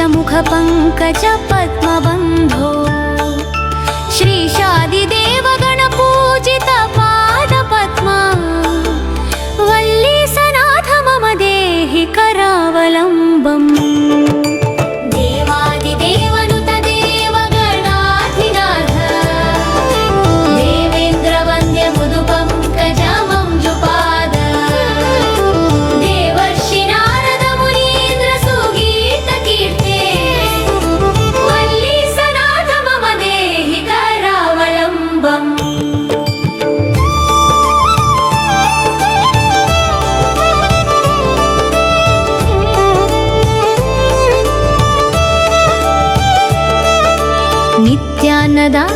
मुखपङ्कज पद्मबन्धो श्रीशादिदेवगणपूजित पादपद्मा वल्लीसनाथ मम देहि करावलम्बम्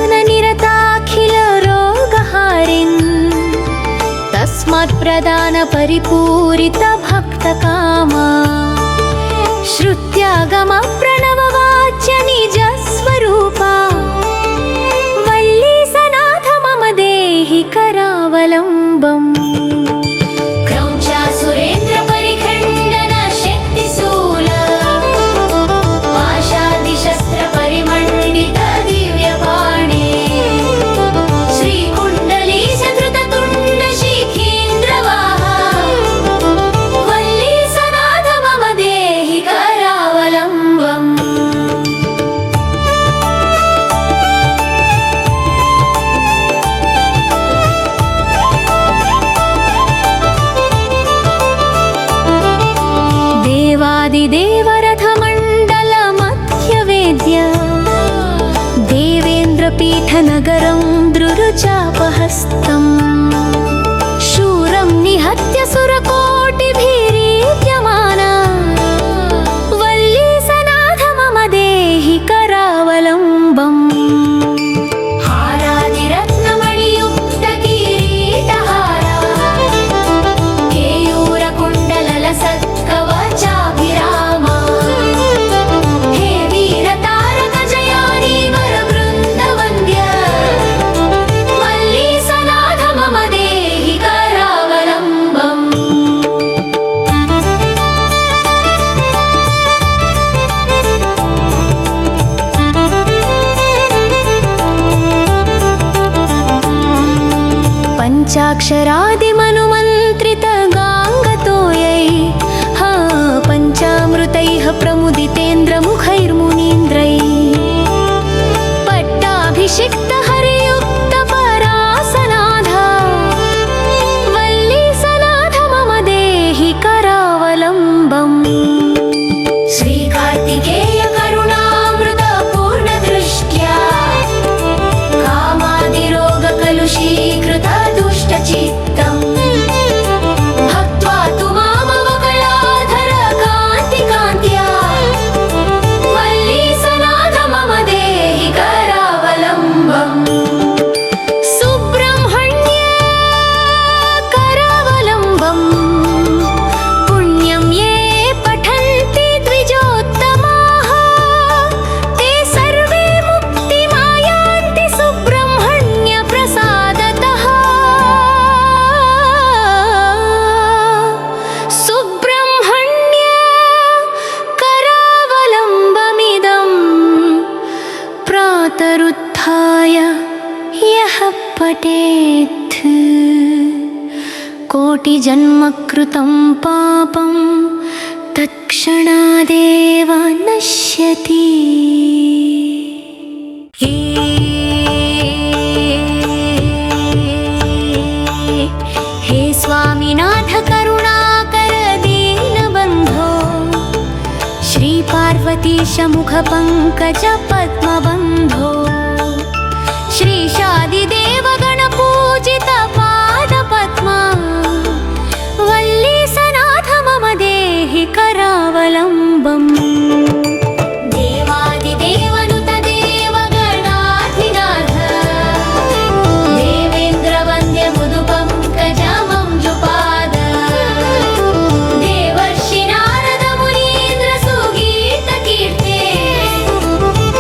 नित्यान्नदाननिरताखिल रोगहारिन् तस्मात् प्रदान परिपूरित भक्तकामा श्रुत्यागम प्रणववाच्य निजस्वरूपा वल्लीसनाथ मम देहि करावलम्बम् देवरथमण्डल मध्यवेद्य देवेन्द्रपीठनगरं दृरुचापहस्तम् शूरं निहत्य सुरकोटिभिरीड्यमाना वल्लीसनाथ मम देहि करावलम्बम् पञ्चाक्षरादिमनुमन्त्रित गाङ्गतोयै पञ्चामृतैः प्रमुदितेन्द्रमुखैर्मुनीन्द्रैः पट्टाभिषिक्त हरियुक्त परासनाधा वल्लीसनाथ मम देहि करावलम्बम् श्रीकार्तिकेय करुणामृत पूर्णदृष्ट्या कामादिरोगकलुषीकृत चित्तम् भक्त्वा तु मामवकलाधर कान्तिकान्त्या वल्लीसनाथ मम देहि करावलम्बम् सुब्रह्मण्य करावलम्बम् पुण्यं ये पठन्ति द्विजोत्तमाः ते सर्वे मुक्तिमायान्ति सुब्रह्मण्य प्रसादतः प्रातरुत्थाय यः पठेत् कोटिजन्मकृतं पापं तत्क्षणादेव नश्यति। हे स्वामिनाथ करुणाकर दीनबन्धो श्रीपार्वतीश मुखपङ्कज पद्मबन्धो श्रीशादिदेवगणपूजित पादपद्मा वल्लीसनाथ मम देहि करावलम्बम्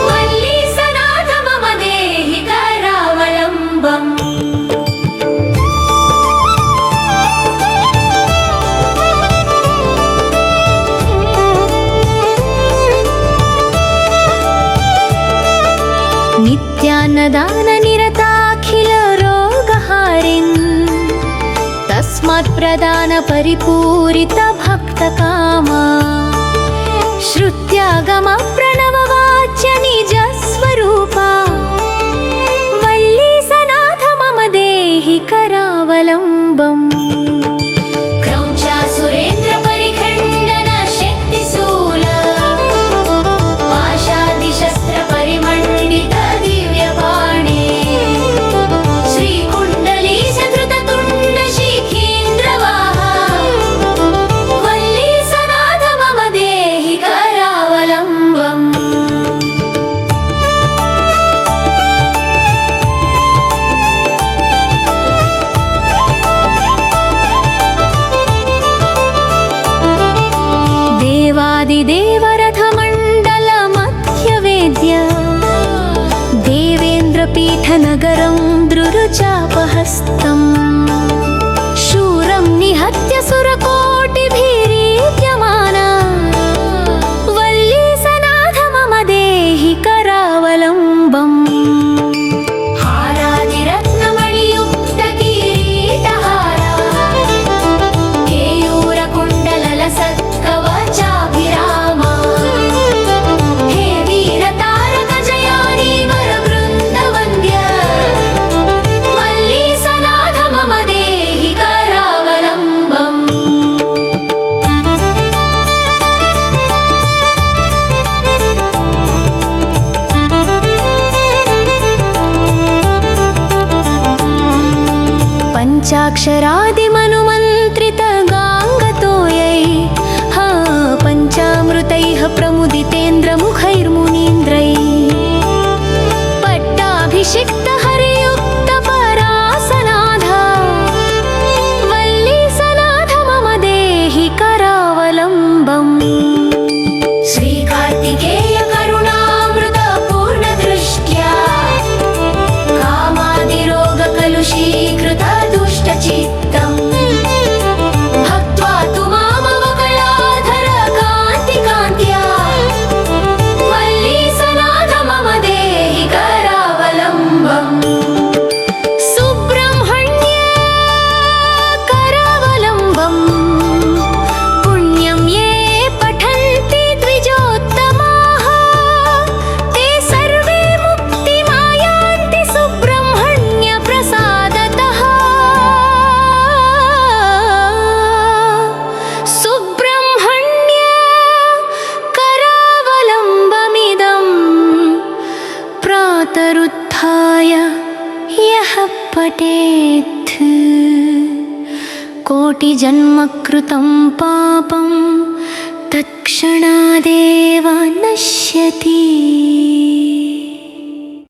वल्ली अन्नदाननिरताखिलरोगहारिन् तस्मात्प्रदानपरिपूरितभक्तकामा श्रुत्यागमप्रणववाच्य निजस्वरूपा वल्ली सनाथ मम देहि करावलम्बम् देवादिदेवरथमण्डलमध्यवेद्य देवेन्द्रपीठनगरं द्रुरुचापहस्तम् शूरं निहत्य सुरकोटिभिरीड्यमाना वल्ली सनाथ मम देहि करावलम्बम् पञ्चाक्षरादिमनुमन्त्रितगाङ्गतोयै पञ्चामृतैः प्रमुदितेन्द्रमुखैर्मुनीन्द्रैः पट्टाभिषिक्तहरियुक्तपरासनाधा वल्ली सनाथ मम देहि करावलम्बम् श्रीकार्तिकेय करुणामृतपूर्णदृष्ट्या कामादिरोगकलुषीकृत दुष्टचित्तम् भक्त्वा तु मामवकलाधर कान्तिकान्त्या वल्ली सनाथ मम देहि करावलम्बम् सुब्रह्मण्य करावलम्बम् पुण्यं ये पठन्ति द्विजोत्तमाः ते सर्वे मुक्तिमायान्ति सुब्रह्मण्य प्रसादतः सुब्रह्मण्य करावलम्बमिदं प्रातरुत्थाय यः पठेत् कोटिजन्मकृतं पापं तत्क्षणादेव नश्यति।